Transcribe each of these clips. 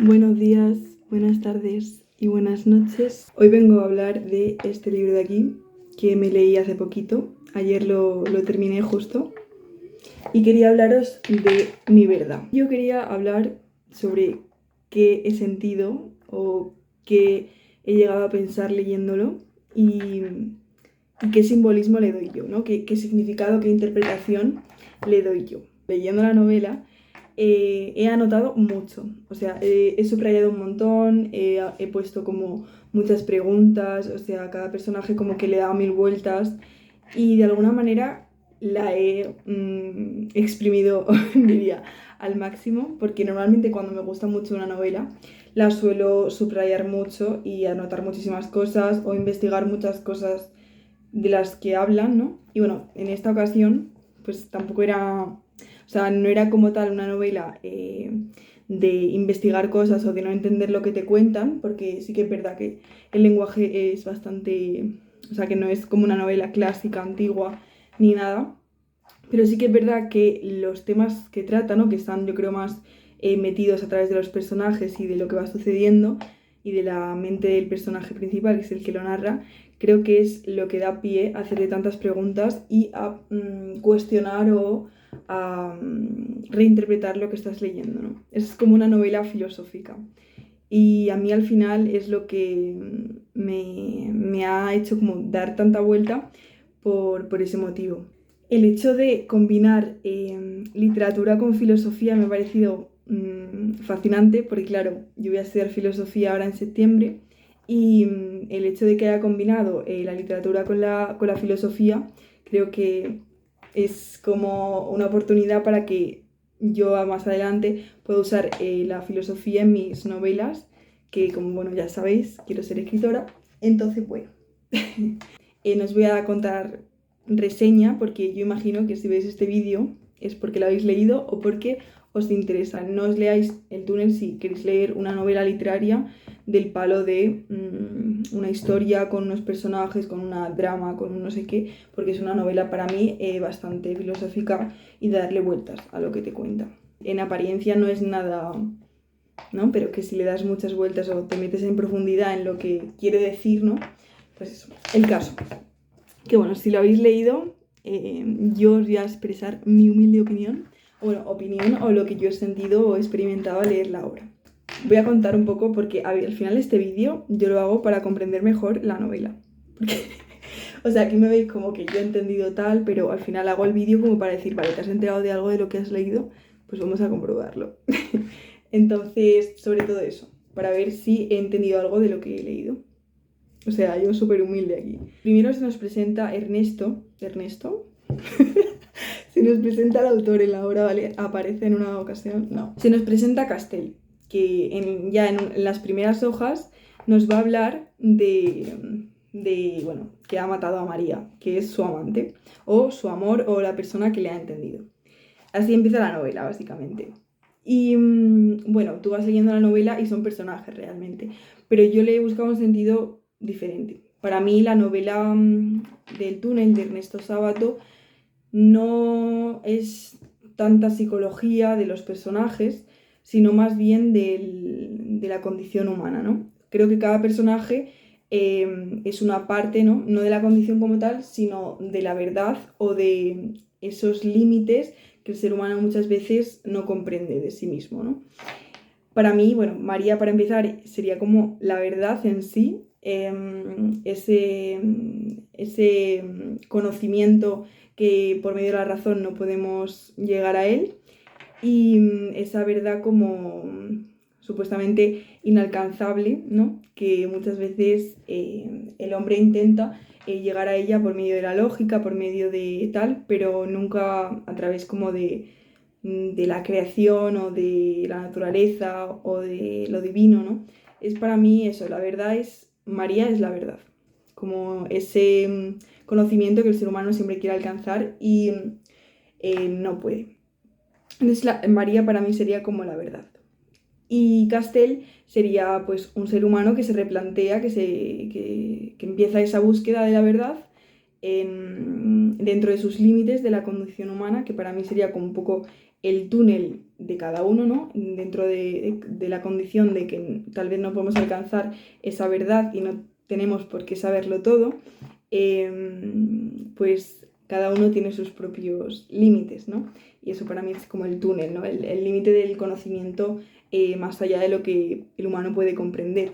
Buenos días, buenas tardes y buenas noches. Hoy vengo a hablar de este libro de aquí, que me leí hace poquito. Ayer lo terminé justo. Y quería hablaros de mi verdad. Yo quería hablar sobre qué he sentido o qué he llegado a pensar leyéndolo y qué simbolismo le doy yo, ¿no? ¿Qué significado, qué interpretación le doy yo. Leyendo la novela he anotado mucho, o sea, he subrayado un montón, he puesto como muchas preguntas, o sea, cada personaje como que le da 1000 vueltas y de alguna manera la he exprimido, diría, al máximo, porque normalmente cuando me gusta mucho una novela la suelo subrayar mucho y anotar muchísimas cosas o investigar muchas cosas de las que hablan, ¿no? Y bueno, en esta ocasión pues tampoco era, o sea, no era como tal una novela de investigar cosas o de no entender lo que te cuentan, porque sí que es verdad que el lenguaje es bastante, o sea, que no es como una novela clásica, antigua, ni nada, pero sí que es verdad que los temas que trata, ¿no? Que están, yo creo, más metidos a través de los personajes y de lo que va sucediendo y de la mente del personaje principal, que es el que lo narra, creo que es lo que da pie a hacerle tantas preguntas y a cuestionar o a reinterpretar lo que estás leyendo, ¿no? Es como una novela filosófica. Y a mí al final es lo que me ha hecho como dar tanta vuelta por ese motivo. El hecho de combinar literatura con filosofía me ha parecido fascinante, porque claro, yo voy a estudiar filosofía ahora en septiembre y el hecho de que haya combinado la literatura con la filosofía, creo que es como una oportunidad para que yo más adelante pueda usar la filosofía en mis novelas, que como bueno ya sabéis, quiero ser escritora. Entonces, bueno, no os voy a contar reseña, porque yo imagino que si veis este vídeo es porque lo habéis leído o porque os interesa. No os leáis El túnel si queréis leer una novela literaria del palo de una historia con unos personajes, con una drama, con un no sé qué, porque es una novela para mí bastante filosófica y de darle vueltas a lo que te cuenta. En apariencia no es nada, ¿no? Pero que si le das muchas vueltas o te metes en profundidad en lo que quiere decir, ¿no? Pues eso, el caso. Que bueno, si lo habéis leído, yo os voy a expresar mi humilde opinión, o lo que yo he sentido o experimentado al leer la obra. Voy a contar un poco porque al final este vídeo yo lo hago para comprender mejor la novela. Porque, o sea, aquí me veis como que yo he entendido tal, pero al final hago el vídeo como para decir, vale, ¿te has enterado de algo de lo que has leído? Pues vamos a comprobarlo. Entonces, sobre todo eso, para ver si he entendido algo de lo que he leído. O sea, yo súper humilde aquí. Primero se nos presenta Ernesto. ¿Ernesto? Se nos presenta el autor en la obra, ¿vale? Aparece en una ocasión. No. Se nos presenta Castell, que ya en las primeras hojas nos va a hablar bueno, que ha matado a María, que es su amante, o su amor, o la persona que le ha entendido. Así empieza la novela, básicamente. Y bueno, tú vas leyendo la novela y son personajes realmente, pero yo le he buscado un sentido diferente. Para mí la novela del túnel de Ernesto Sábato no es tanta psicología de los personajes, sino más bien de la condición humana, ¿no? Creo que cada personaje es una parte, ¿no? No de la condición como tal, sino de la verdad o de esos límites que el ser humano muchas veces no comprende de sí mismo, ¿no? Para mí, bueno, María, para empezar, sería como la verdad en sí, ese conocimiento que por medio de la razón no podemos llegar a él, y esa verdad como supuestamente inalcanzable, ¿no? Que muchas veces el hombre intenta llegar a ella por medio de la lógica, por medio de tal, pero nunca a través como de la creación o de la naturaleza o de lo divino, ¿no? Es para mí eso, la verdad es, María es la verdad, como ese conocimiento que el ser humano siempre quiere alcanzar y no puede. Entonces María para mí sería como la verdad. Y Castell sería pues un ser humano que se replantea, que empieza esa búsqueda de la verdad dentro de sus límites de la condición humana, que para mí sería como un poco el túnel de cada uno, ¿no? Dentro de la condición de que tal vez no podemos alcanzar esa verdad y no tenemos por qué saberlo todo, pues cada uno tiene sus propios límites, ¿no? Y eso para mí es como el túnel, ¿no? El límite del conocimiento más allá de lo que el humano puede comprender.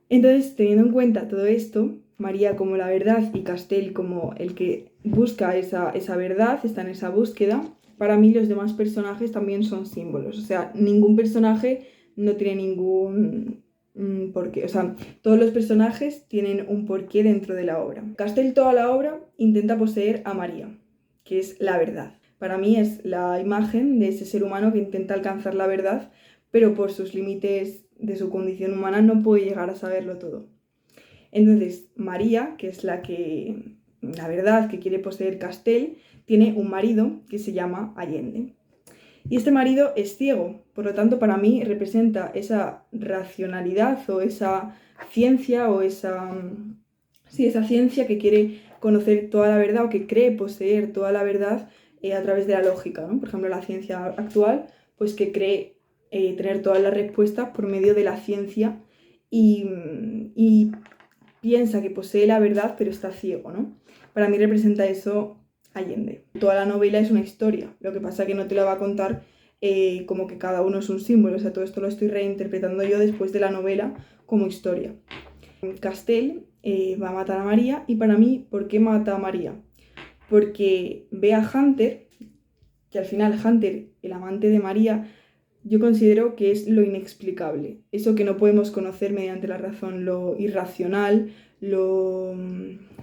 Entonces, teniendo en cuenta todo esto, María como la verdad y Castell como el que busca esa verdad, está en esa búsqueda, para mí los demás personajes también son símbolos. O sea, ningún personaje no tiene ningún porqué. O sea, todos los personajes tienen un porqué dentro de la obra. Castell toda la obra intenta poseer a María, que es la verdad. Para mí es la imagen de ese ser humano que intenta alcanzar la verdad, pero por sus límites de su condición humana no puede llegar a saberlo todo. Entonces, María, que es la verdad que quiere poseer Castell, tiene un marido que se llama Allende. Y este marido es ciego, por lo tanto, para mí representa esa racionalidad o esa ciencia o esa ciencia que quiere conocer toda la verdad o que cree poseer toda la verdad a través de la lógica, ¿no? Por ejemplo, la ciencia actual, pues que cree tener todas las respuestas por medio de la ciencia y piensa que posee la verdad, pero está ciego, ¿no? Para mí representa eso Allende. Toda la novela es una historia, lo que pasa que no te la va a contar como que cada uno es un símbolo, o sea, todo esto lo estoy reinterpretando yo después de la novela como historia. Castell va a matar a María y para mí, ¿por qué mata a María? Porque ve a Hunter, que al final Hunter, el amante de María, yo considero que es lo inexplicable, eso que no podemos conocer mediante la razón, lo irracional, lo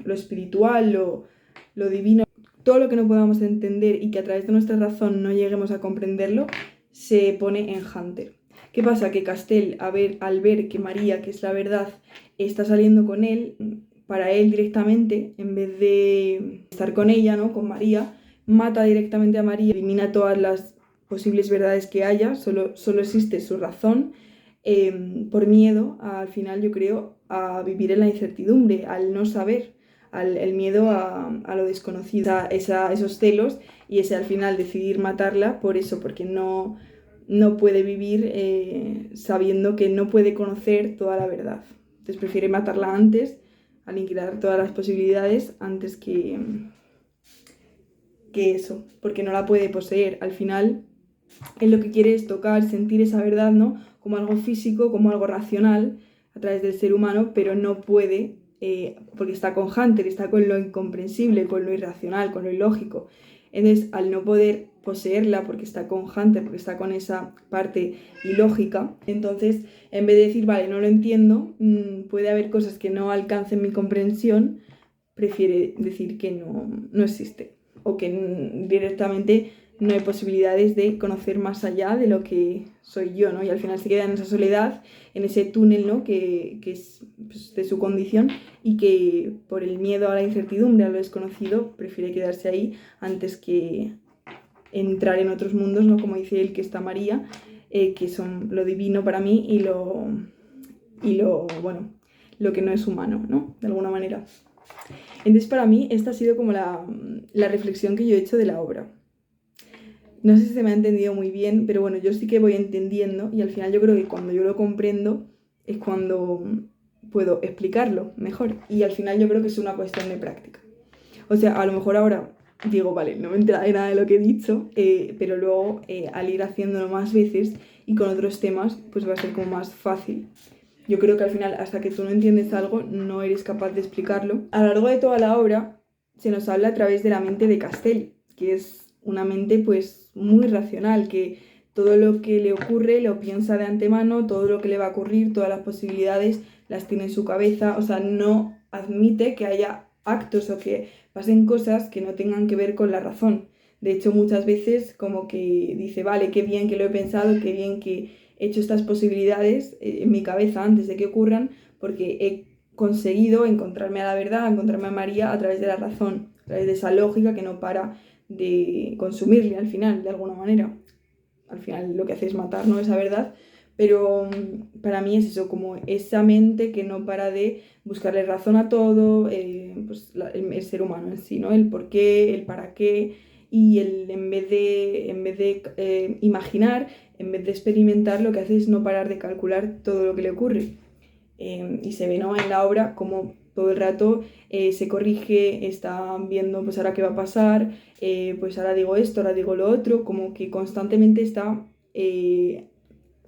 espiritual, lo divino, todo lo que no podamos entender y que a través de nuestra razón no lleguemos a comprenderlo, se pone en Hunter. ¿Qué pasa? Que Castell, al ver que María, que es la verdad, está saliendo con él, para él directamente, en vez de estar con ella, ¿no? Con María, mata directamente a María, elimina todas las posibles verdades que haya, solo existe su razón, por miedo, al final yo creo, a vivir en la incertidumbre, al no saber, el miedo a lo desconocido, esos celos y ese al final decidir matarla por eso, porque no puede vivir sabiendo que no puede conocer toda la verdad. Entonces prefiere matarla antes, aniquilar todas las posibilidades antes que eso, porque no la puede poseer. Al final, él lo que quiere es tocar, sentir esa verdad, ¿no? Como algo físico, como algo racional a través del ser humano, pero no puede, porque está con Hunter, está con lo incomprensible, con lo irracional, con lo ilógico. Entonces, al no poder poseerla, porque está con Hunter, porque está con esa parte ilógica, entonces, en vez de decir, vale, no lo entiendo, puede haber cosas que no alcancen mi comprensión, prefiere decir que no existe, o que directamente no hay posibilidades de conocer más allá de lo que soy yo, ¿no? Y al final se queda en esa soledad, en ese túnel, ¿no? Que es pues, de su condición y que por el miedo a la incertidumbre, a lo desconocido, prefiere quedarse ahí antes que entrar en otros mundos, ¿no? Como dice él, que está María, que son lo divino para mí y bueno, lo que no es humano, ¿no? De alguna manera. Entonces, para mí, esta ha sido como la reflexión que yo he hecho de la obra. No sé si se me ha entendido muy bien, pero bueno, yo sí que voy entendiendo y al final yo creo que cuando yo lo comprendo es cuando puedo explicarlo mejor y al final yo creo que es una cuestión de práctica. O sea, a lo mejor ahora digo, vale, no me entera de nada de lo que he dicho, pero luego al ir haciéndolo más veces y con otros temas, pues va a ser como más fácil. Yo creo que al final, hasta que tú no entiendes algo, no eres capaz de explicarlo. A lo largo de toda la obra se nos habla a través de la mente de Castell, que es una mente pues muy racional, que todo lo que le ocurre lo piensa de antemano, todo lo que le va a ocurrir, todas las posibilidades las tiene en su cabeza, o sea, no admite que haya actos o que pasen cosas que no tengan que ver con la razón. De hecho, muchas veces como que dice, vale, qué bien que lo he pensado, qué bien que he hecho estas posibilidades en mi cabeza antes de que ocurran, porque he conseguido encontrarme a la verdad, encontrarme a María a través de la razón, a través de esa lógica que no para de consumirle al final, de alguna manera. Al final lo que hace es matar, ¿no? Esa verdad. Pero para mí es eso, como esa mente que no para de buscarle razón a todo, pues el ser humano en sí, ¿no? El por qué, el para qué, y él en vez de imaginar, en vez de experimentar, lo que hace es no parar de calcular todo lo que le ocurre. Y se ve, ¿no?, en la obra como todo el rato se corrige, está viendo pues ahora qué va a pasar, pues ahora digo esto, ahora digo lo otro, como que constantemente está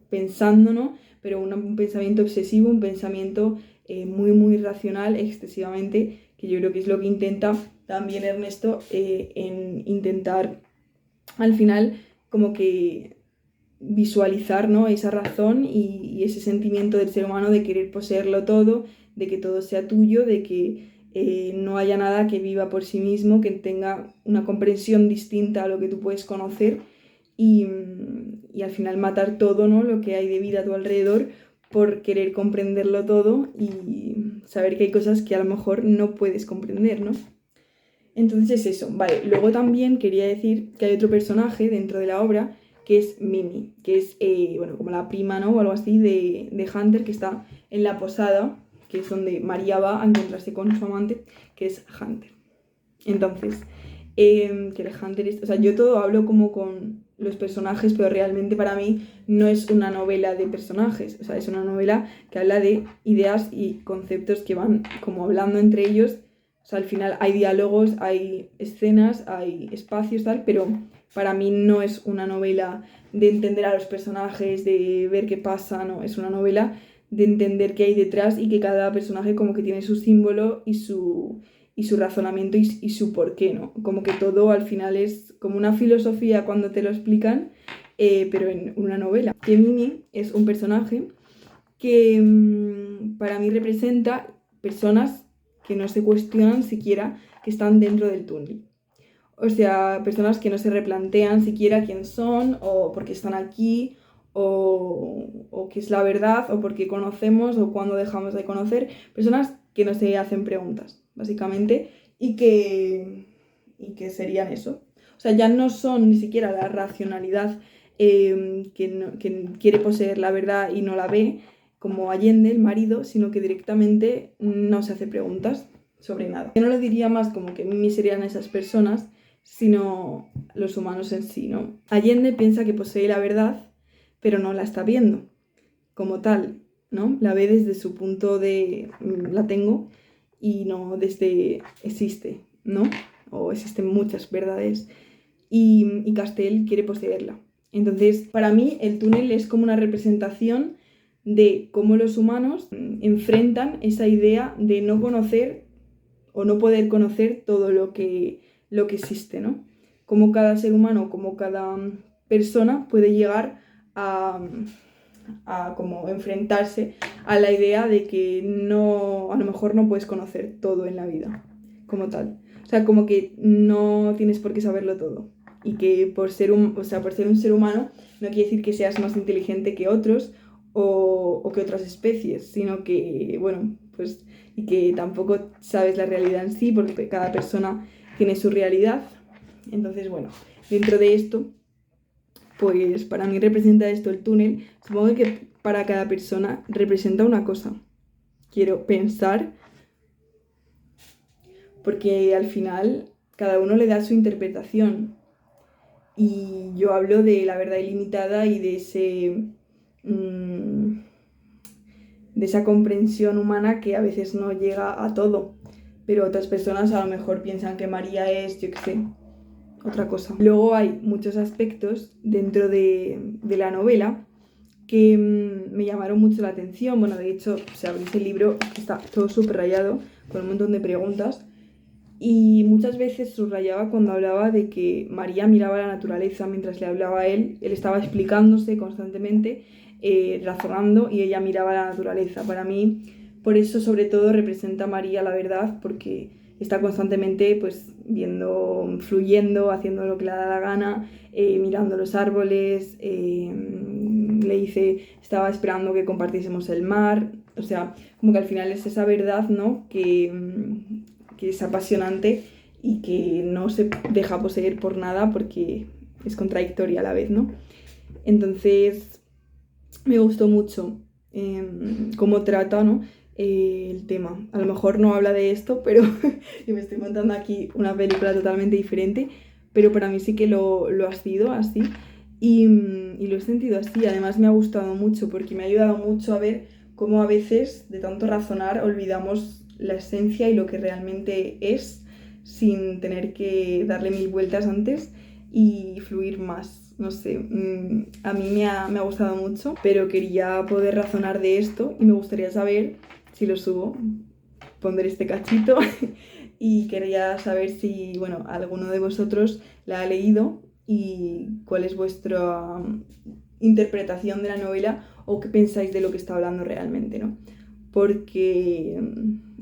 pensando, ¿no? Pero un pensamiento obsesivo, un pensamiento muy, muy racional, excesivamente, que yo creo que es lo que intenta también Ernesto en intentar al final como que visualizar, ¿no?, esa razón y ese sentimiento del ser humano de querer poseerlo todo, de que todo sea tuyo, de que no haya nada que viva por sí mismo, que tenga una comprensión distinta a lo que tú puedes conocer y al final matar todo, ¿no?, lo que hay de vida a tu alrededor por querer comprenderlo todo y saber que hay cosas que a lo mejor no puedes comprender, ¿no? Entonces eso, vale. Luego también quería decir que hay otro personaje dentro de la obra que es Mimi, que es, bueno, como la prima, ¿no?, o algo así de Hunter, que está en la posada, que es donde María va a encontrarse con su amante, que es Hunter. Entonces, que el Hunter es... O sea, yo todo hablo como con los personajes, pero realmente para mí no es una novela de personajes, o sea, es una novela que habla de ideas y conceptos que van como hablando entre ellos. O sea, al final hay diálogos, hay escenas, hay espacios, tal, pero para mí no es una novela de entender a los personajes, de ver qué pasa, no, es una novela de entender qué hay detrás y que cada personaje como que tiene su símbolo y su razonamiento y su porqué, ¿no? Como que todo al final es como una filosofía cuando te lo explican, pero en una novela. Que Mimi es un personaje que para mí representa personas que no se cuestionan siquiera que están dentro del túnel. O sea, personas que no se replantean siquiera quién son o por qué están aquí o qué es la verdad o por qué conocemos o cuándo dejamos de conocer. Personas que no se hacen preguntas, básicamente, y que serían eso. O sea, ya no son ni siquiera la racionalidad que quiere poseer la verdad y no la ve, como Allende, el marido, sino que directamente no se hace preguntas sobre nada. Yo no lo diría más como que Mimi serían esas personas, sino los humanos en sí, ¿no? Allende piensa que posee la verdad, pero no la está viendo como tal, ¿no? La ve desde su punto de la tengo y no desde existe, ¿no? O existen muchas verdades y Castell quiere poseerla. Entonces, para mí, el túnel es como una representación de cómo los humanos enfrentan esa idea de no conocer o no poder conocer todo lo que existe, ¿no? Como cada ser humano, como cada persona puede llegar a como enfrentarse a la idea de que no, a lo mejor no puedes conocer todo en la vida, como tal. O sea, como que no tienes por qué saberlo todo. Y que por ser o sea, por ser un ser humano no quiere decir que seas más inteligente que otros o que otras especies, sino que, bueno, pues, y que tampoco sabes la realidad en sí, porque cada persona tiene su realidad. Entonces, bueno, dentro de esto, pues para mí representa esto el túnel. Supongo que para cada persona representa una cosa. Quiero pensar, porque al final cada uno le da su interpretación. Y yo hablo de la verdad ilimitada y de de esa comprensión humana que a veces no llega a todo. Pero otras personas a lo mejor piensan que María es, yo qué sé, otra cosa. Luego hay muchos aspectos dentro de la novela que me llamaron mucho la atención. Bueno, de hecho, si abrís el libro, está todo subrayado con un montón de preguntas. Y muchas veces subrayaba cuando hablaba de que María miraba la naturaleza mientras le hablaba a él. Él estaba explicándose constantemente, razonando, y ella miraba la naturaleza. Para mí, por eso sobre todo representa a María la verdad, porque está constantemente pues viendo, fluyendo, haciendo lo que le da la gana, mirando los árboles, le dice, estaba esperando que compartiésemos el mar. O sea, como que al final es esa verdad, ¿no?, que es apasionante y que no se deja poseer por nada porque es contradictoria a la vez, ¿no? Entonces, me gustó mucho cómo trata, ¿no?, el tema. A lo mejor no habla de esto, pero yo me estoy montando aquí una película totalmente diferente, pero para mí sí que lo ha sido así y lo he sentido así. Además me ha gustado mucho porque me ha ayudado mucho a ver cómo a veces de tanto razonar olvidamos la esencia y lo que realmente es sin tener que darle mil vueltas antes y fluir más. No sé, a mí me ha gustado mucho, pero quería poder razonar de esto y me gustaría saber si lo subo, pondré este cachito y quería saber si, bueno, alguno de vosotros la ha leído y cuál es vuestra interpretación de la novela o qué pensáis de lo que está hablando realmente, ¿no? Porque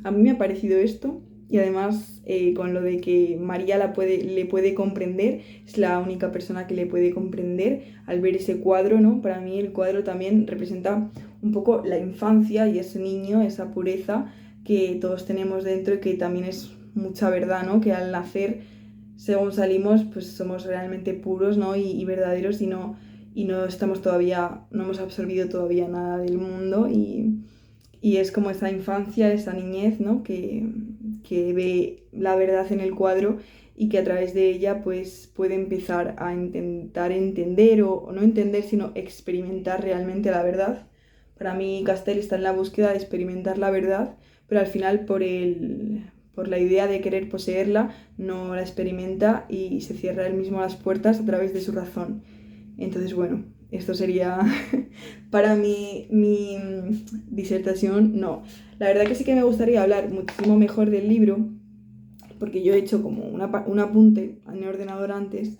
a mí me ha parecido esto y además con lo de que María le puede comprender, es la única persona que le puede comprender al ver ese cuadro, ¿no? Para mí el cuadro también representa un poco la infancia y ese niño, esa pureza que todos tenemos dentro y que también es mucha verdad, ¿no? Que al nacer, según salimos, pues somos realmente puros, ¿no? Y verdaderos y no estamos todavía, no hemos absorbido todavía nada del mundo y es como esa infancia, esa niñez, ¿no? Que ve la verdad en el cuadro y que a través de ella pues puede empezar a intentar entender o no entender, sino experimentar realmente la verdad. Para mí Castell está en la búsqueda de experimentar la verdad, pero al final por la idea de querer poseerla no la experimenta y se cierra él mismo las puertas a través de su razón. Entonces, bueno, esto sería para mí mi disertación. No, la verdad que sí que me gustaría hablar muchísimo mejor del libro, porque yo he hecho como un apunte en el ordenador antes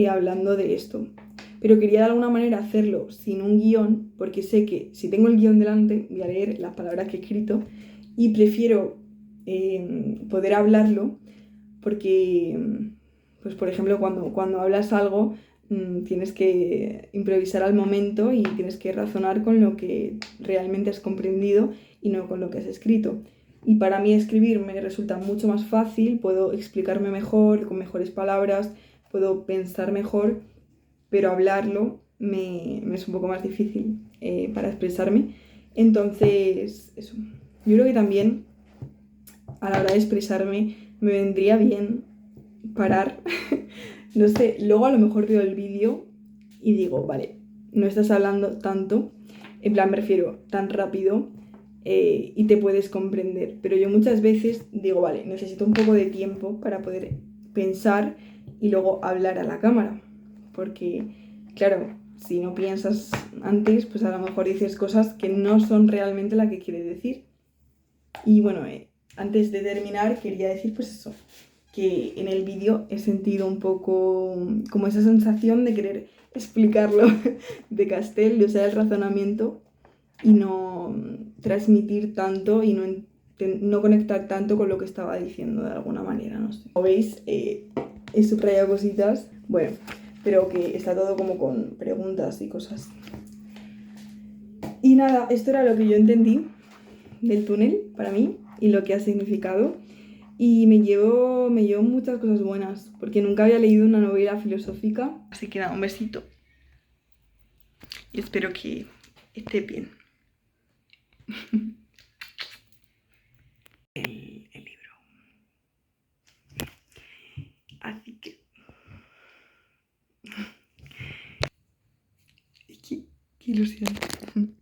hablando de esto. Pero quería de alguna manera hacerlo sin un guión, porque sé que si tengo el guión delante voy a leer las palabras que he escrito y prefiero poder hablarlo porque, pues por ejemplo, cuando hablas algo tienes que improvisar al momento y tienes que razonar con lo que realmente has comprendido y no con lo que has escrito. Y para mí escribir me resulta mucho más fácil, puedo explicarme mejor, con mejores palabras, puedo pensar mejor, pero hablarlo me es un poco más difícil para expresarme. Entonces, eso. Yo creo que también a la hora de expresarme me vendría bien parar. No sé, luego a lo mejor veo el vídeo y digo, vale, no estás hablando tanto, en plan me refiero tan rápido y te puedes comprender. Pero yo muchas veces digo, vale, necesito un poco de tiempo para poder pensar y luego hablar a la cámara. Porque, claro, si no piensas antes, pues a lo mejor dices cosas que no son realmente la que quieres decir. Y bueno, antes de terminar quería decir pues eso, que en el vídeo he sentido un poco como esa sensación de querer explicarlo de Castell, de usar el razonamiento y no transmitir tanto y no conectar tanto con lo que estaba diciendo de alguna manera, no sé. Como veis, he subrayado cositas, bueno, pero que está todo como con preguntas y cosas. Y nada, esto era lo que yo entendí del túnel para mí y lo que ha significado. Y me llevo muchas cosas buenas, porque nunca había leído una novela filosófica. Así que nada, un besito. Y espero que esté bien. El libro. Así que... Qué ilusión.